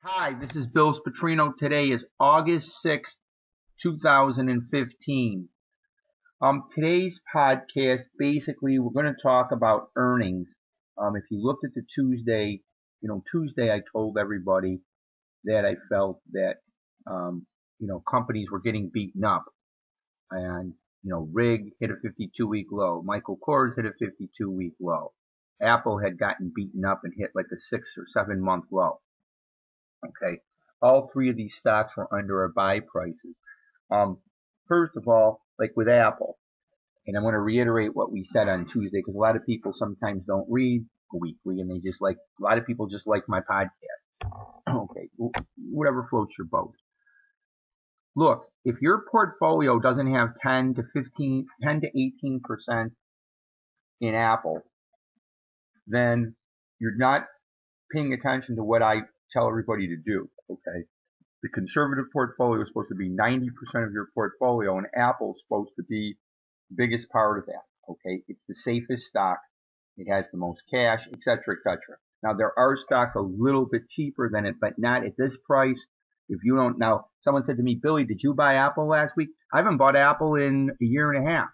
Hi, this is Bill Spatrino. Today is August 6th, 2015. Today's podcast, basically, we're going to talk about earnings. If you looked at the Tuesday, Tuesday I told everybody that I felt that, companies were getting beaten up. And, Rig hit a 52-week low. Michael Kors hit a 52-week low. Apple had gotten beaten up and hit like a 6 or 7 month low. Okay, all three of these stocks were under our buy prices. First of all, like with Apple, and I'm going to reiterate what we said on Tuesday because a lot of people sometimes don't read weekly and a lot of people just like my podcasts. Okay, whatever floats your boat. Look, if your portfolio doesn't have 10 to 18% in Apple, then you're not paying attention to what I tell everybody to do. Okay, the conservative portfolio is supposed to be 90% of your portfolio, and Apple's supposed to be the biggest part of that. Okay, it's the safest stock, it has the most cash, etc., etc. Now there are stocks a little bit cheaper than it, but not at this price. If you don't now, someone said to me, Billy, did you buy Apple last week? I haven't bought Apple in a year and a half.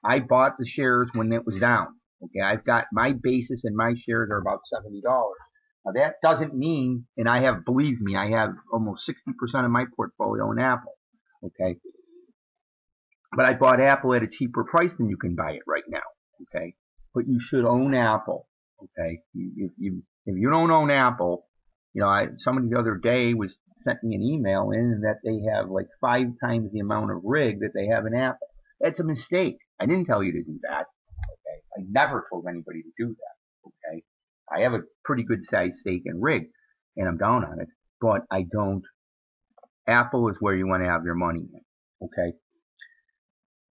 I bought the shares when it was down. Okay, I've got my basis and my shares are about $70. Now that doesn't mean, and believe me, I have almost 60% of my portfolio in Apple. Okay, but I bought Apple at a cheaper price than you can buy it right now. Okay, but you should own Apple. Okay, if you don't own Apple, somebody the other day sent me an email in that they have like 5 times the amount of rig that they have in Apple. That's a mistake. I didn't tell you to do that. Okay, I never told anybody to do that. Okay, I have a pretty good sized stake in rig, and I'm down on it, but I don't. Apple is where you want to have your money in. Okay,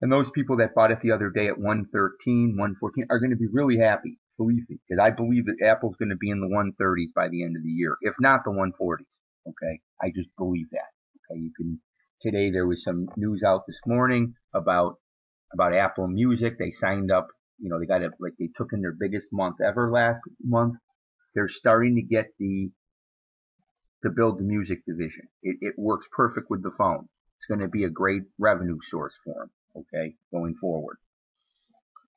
and those people that bought it the other day at 113, 114 are going to be really happy. Believe me, because I believe that Apple's going to be in the 130s by the end of the year, if not the 140s. Okay, I just believe that. Okay, today there was some news out this morning about Apple Music. They signed up, they got it, like they took in their biggest month ever last month. They're starting to get to build the music division. It works perfect with the phone. It's going to be a great revenue source for them. Okay, going forward.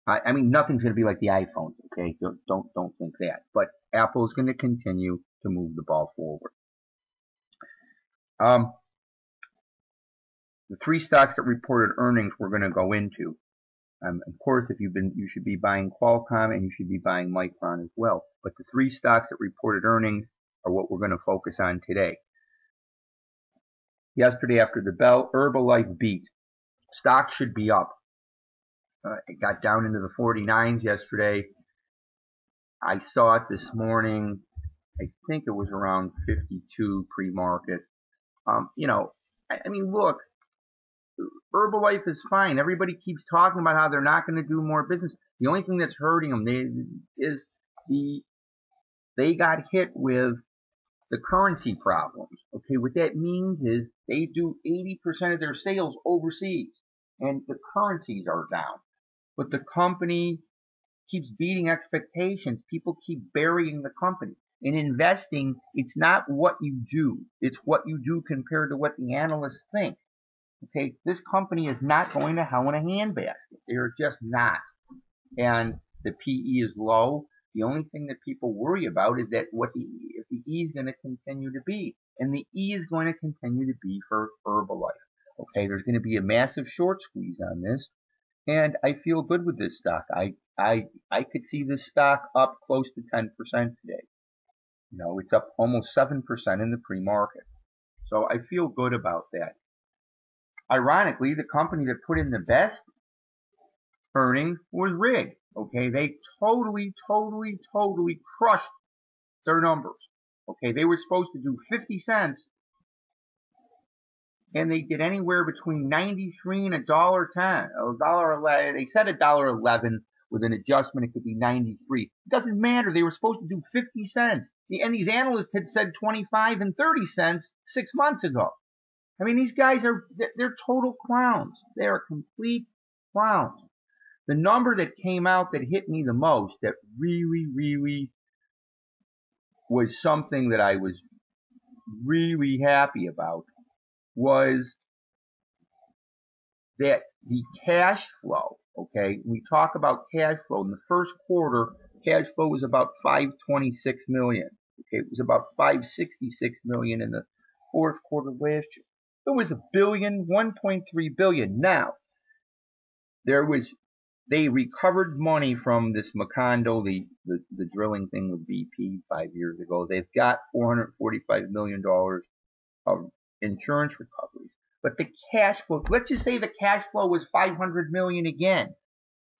I mean, nothing's going to be like the iPhone. Okay, don't think that. But Apple is going to continue to move the ball forward. The 3 stocks that reported earnings we're going to go into. Of course, you should be buying Qualcomm and you should be buying Micron as well. But the 3 stocks that reported earnings are what we're going to focus on today. Yesterday after the bell, Herbalife beat. Stock should be up. It got down into the 49s yesterday. I saw it this morning. I think it was around 52 pre-market. I mean, look, Herbalife is fine. Everybody keeps talking about how they're not going to do more business. The only thing that's hurting them is they got hit with the currency problems. Okay, what that means is they do 80% of their sales overseas, and the currencies are down. But the company keeps beating expectations. People keep burying the company. In investing, it's not what you do. It's what you do compared to what the analysts think. Okay, this company is not going to hell in a handbasket. They're just not. And the PE is low. The only thing that people worry about is that if the E is going to continue to be. And the E is going to continue to be for Herbalife. Okay, there's going to be a massive short squeeze on this. And I feel good with this stock. I could see this stock up close to 10% today. It's up almost 7% in the pre-market. So I feel good about that. Ironically, the company that put in the best earnings was Rig. Okay, they totally crushed their numbers. Okay, they were supposed to do 50 cents. And they did anywhere between 93 and $1.10, $1.11. They said $1.11 with an adjustment. It could be 93. It doesn't matter. They were supposed to do 50 cents. And these analysts had said 25 and 30 cents 6 months ago. I mean, these guys they're total clowns. They are complete clowns. The number that came out that hit me the most, that really was something that I was really happy about, was that the cash flow, okay, we talk about cash flow. In the first quarter, cash flow was about $526 million. Okay, it was about $566 million in the fourth quarter last year. It was $1.3 billion. Now, they recovered money from this Macondo, the drilling thing with BP 5 years ago. They've got $445 million of insurance recoveries. But the cash flow, let's just say the cash flow was $500 million again.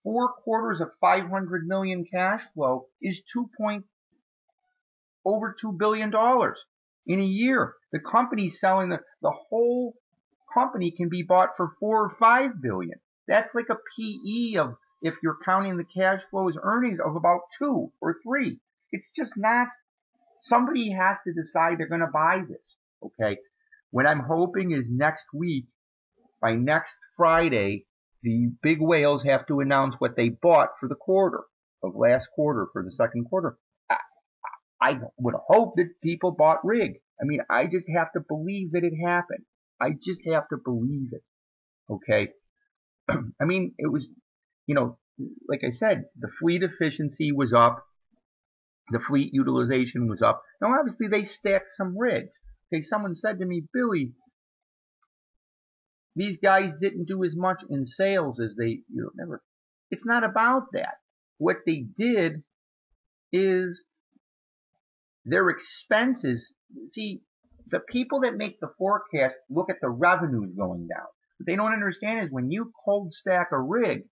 4 quarters of $500 million cash flow is over $2 billion in a year. The company's selling the whole company can be bought for $4 or $5 billion. That's like a PE of, if you're counting the cash flow as earnings, of about 2 or 3. It's just not. Somebody has to decide they're going to buy this. Okay. What I'm hoping is next week, by next Friday, the big whales have to announce what they bought for the quarter of last quarter, for the second quarter. I would hope that people bought rig. I mean, I just have to believe that it happened. I just have to believe it. Okay. I mean, it was, like I said, the fleet efficiency was up. The fleet utilization was up. Now, obviously, they stacked some rigs. Okay, someone said to me, Billy, these guys didn't do as much in sales as they, never. It's not about that. What they did is their expenses. See, the people that make the forecast look at the revenues going down. What they don't understand is when you cold stack a rig,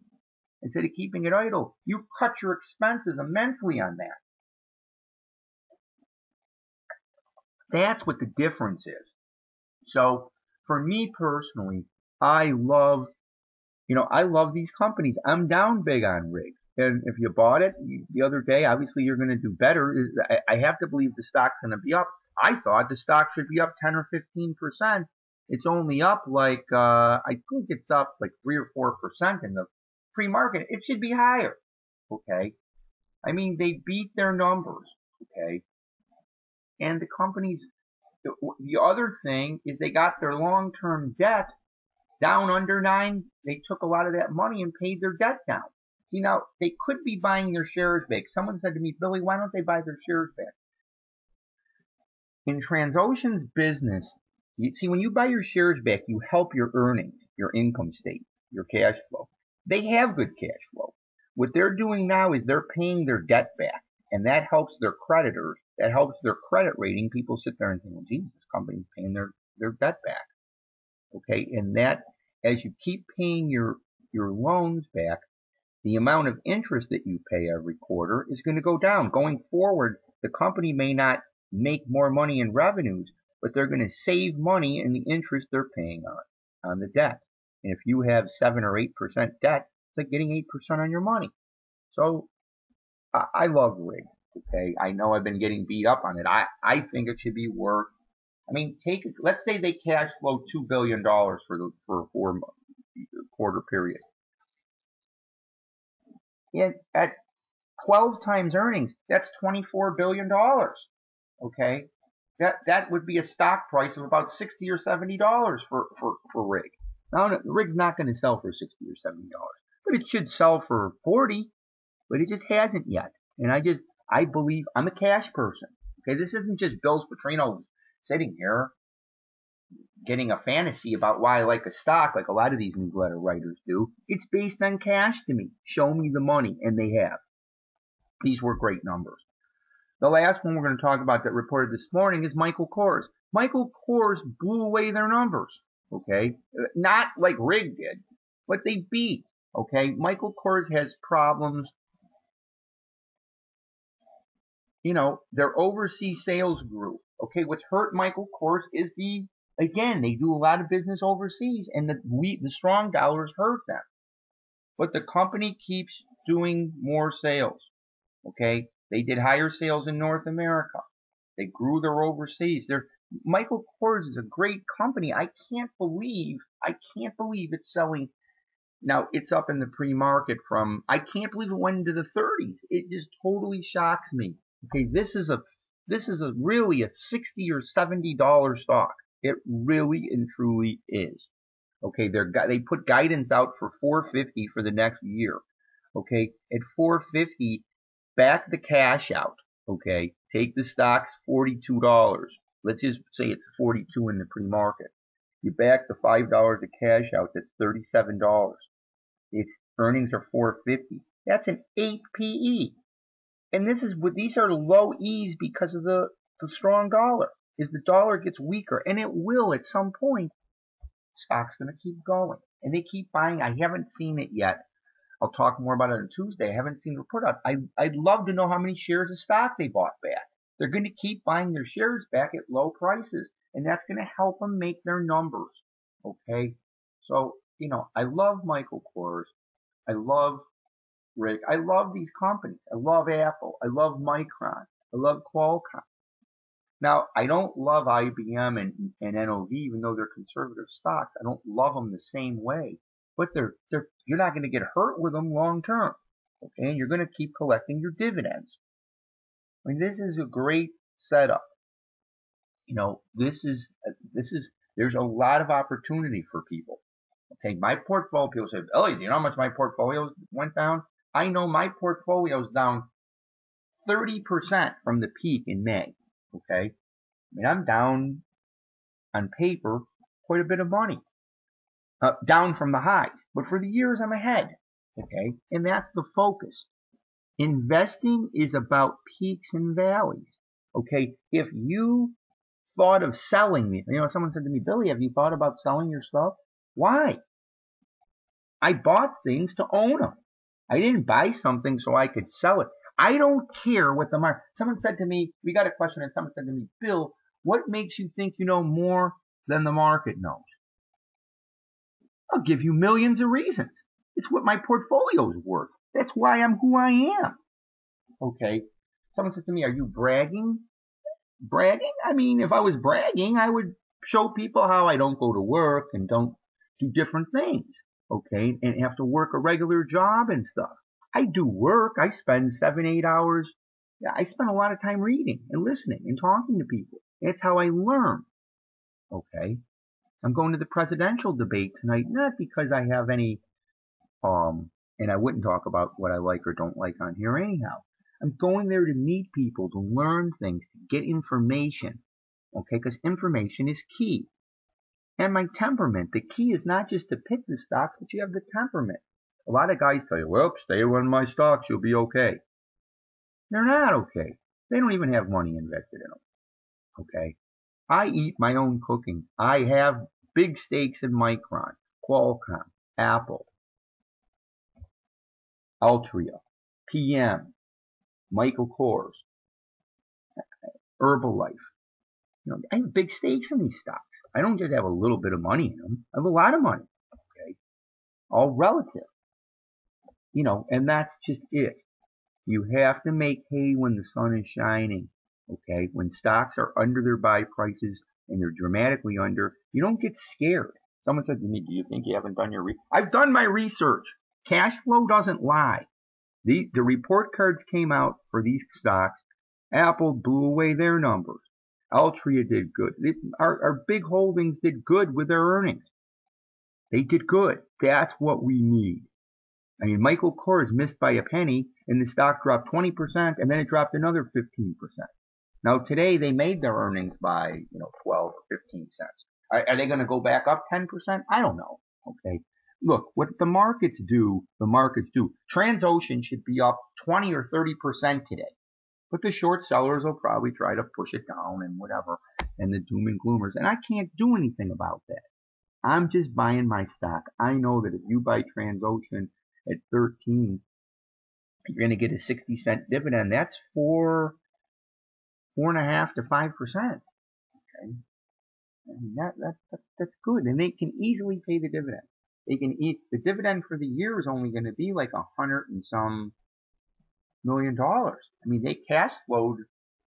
instead of keeping it idle, you cut your expenses immensely on that. That's what the difference is. So for me personally, I love these companies. I'm down big on rig. And if you bought it the other day, obviously you're going to do better. I have to believe the stock's going to be up. I thought the stock should be up 10 or 15%. It's only up like, I think it's up like 3 or 4% in the pre-market. It should be higher. Okay. I mean, they beat their numbers. Okay. And the companies, the other thing is they got their long-term debt down under 9. They took a lot of that money and paid their debt down. See, now, they could be buying their shares back. Someone said to me, Billy, why don't they buy their shares back? In Transocean's business, when you buy your shares back, you help your earnings, your income statement, your cash flow. They have good cash flow. What they're doing now is they're paying their debt back, and that helps their creditors. That helps their credit rating. People sit there and think, well, Jesus, this company's paying their debt back. Okay, and that, as you keep paying your loans back, the amount of interest that you pay every quarter is going to go down. Going forward, the company may not make more money in revenues, but they're going to save money in the interest they're paying on the debt. And if you have 7 or 8% debt, it's like getting 8% on your money. So I love rig. Okay, I know I've been getting beat up on it. I think it should be worth. I mean, let's say they cash flow $2 billion for a 4-quarter period. And at 12 times earnings, that's $24 billion. Okay, that would be a stock price of about $60 or $70 for rig. Now, the rig's not going to sell for $60 or $70, but it should sell for $40. But it just hasn't yet. And I believe I'm a cash person. Okay, this isn't just Bill Petrino sitting here getting a fantasy about why I like a stock, like a lot of these newsletter writers do. It's based on cash to me. Show me the money, and they have. These were great numbers. The last one we're going to talk about that reported this morning is Michael Kors. Michael Kors blew away their numbers. Okay, not like Rig did, but they beat. Okay, Michael Kors has problems. Their overseas sales grew. Okay, what's hurt Michael Kors is again, they do a lot of business overseas, and the strong dollars hurt them. But the company keeps doing more sales. Okay, they did higher sales in North America. They grew their overseas. Michael Kors is a great company. I can't believe it's selling. Now, it's up in the pre-market I can't believe it went into the 30s. It just totally shocks me. Okay, this is a This is really a $60 or $70 stock. It really and truly is. Okay, they put guidance out for 450 for the next year. Okay, at 450, back the cash out. Okay, take the stocks $42. Let's just say it's 42 in the pre-market. You back the $5 of cash out, that's $37. Its earnings are 450. That's an 8 PE. And these are low E's because of the strong dollar. As the dollar gets weaker, and it will at some point, stock's going to keep going. And they keep buying. I haven't seen it yet. I'll talk more about it on Tuesday. I haven't seen the report out. I'd love to know how many shares of stock they bought back. They're going to keep buying their shares back at low prices, and that's going to help them make their numbers. Okay? So, I love Michael Kors. I love Rick. I love these companies. I love Apple. I love Micron. I love Qualcomm. Now, I don't love IBM and NOV, even though they're conservative stocks. I don't love them the same way. But you're not going to get hurt with them long term. Okay? And you're going to keep collecting your dividends. I mean, this is a great setup. There's a lot of opportunity for people. Okay, my portfolio, people say, Billy, do you know how much my portfolio went down? I know my portfolio is down 30% from the peak in May. Okay, I mean, I'm down on paper quite a bit of money, down from the highs, but for the years I'm ahead. Okay, and that's the focus. Investing is about peaks and valleys. Okay, if you thought of selling me, someone said to me, Billy, have you thought about selling your stuff? Why? I bought things to own them. I didn't buy something so I could sell it. I don't care what the market. Someone said to me, we got a question, and someone said to me, Bill, what makes you think you know more than the market knows? I'll give you millions of reasons. It's what my portfolio is worth. That's why I'm who I am. Okay. Someone said to me, are you bragging? Bragging? I mean, if I was bragging, I would show people how I don't go to work and don't do different things. Okay. And have to work a regular job and stuff. I do work. I spend 7-8 hours. Yeah, I spend a lot of time reading and listening and talking to people. That's how I learn. Okay. I'm going to the presidential debate tonight, not because I have any, and I wouldn't talk about what I like or don't like on here anyhow. I'm going there to meet people, to learn things, to get information. Okay, because information is key. And my temperament, the key is not just to pick the stocks, but you have the temperament. A lot of guys tell you, well, stay away from my stocks, you'll be okay. They're not okay. They don't even have money invested in them. Okay? I eat my own cooking. I have big stakes in Micron, Qualcomm, Apple, Altria, PM, Michael Kors, Herbalife. I have big stakes in these stocks. I don't just have a little bit of money in them. I have a lot of money. Okay? All relative. And that's just it. You have to make hay when the sun is shining. Okay? When stocks are under their buy prices and they're dramatically under, you don't get scared. Someone said to me, do you think you haven't done your research? I've done my research. Cash flow doesn't lie. The report cards came out for these stocks. Apple blew away their numbers. Altria did good. Our big holdings did good with their earnings. They did good. That's what we need. I mean, Michael Kors missed by a penny, and the stock dropped 20%, and then it dropped another 15%. Now, today, they made their earnings by, 12 or 15 cents. Are they going to go back up 10%? I don't know. Okay. Look, what the markets do, the markets do. Transocean should be up 20 or 30% today. But the short sellers will probably try to push it down and whatever, and the doom and gloomers. And I can't do anything about that. I'm just buying my stock. I know that if you buy Transocean at 13, you're going to get a 60-cent dividend. That's 4.5 to 5%. Okay, and that's good, and they can easily pay the dividend. They can eat the dividend for the year is only going to be like $100 and some million. I mean, they cash flowed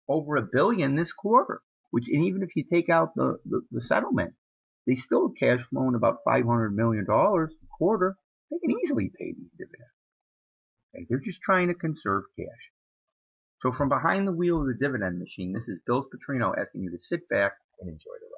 over $1 billion this quarter, and even if you take out the settlement, they still cash flowing about $500 million a quarter. They can easily pay these dividends. Okay? They're just trying to conserve cash. So from behind the wheel of the dividend machine, this is Bill Petrino asking you to sit back and enjoy the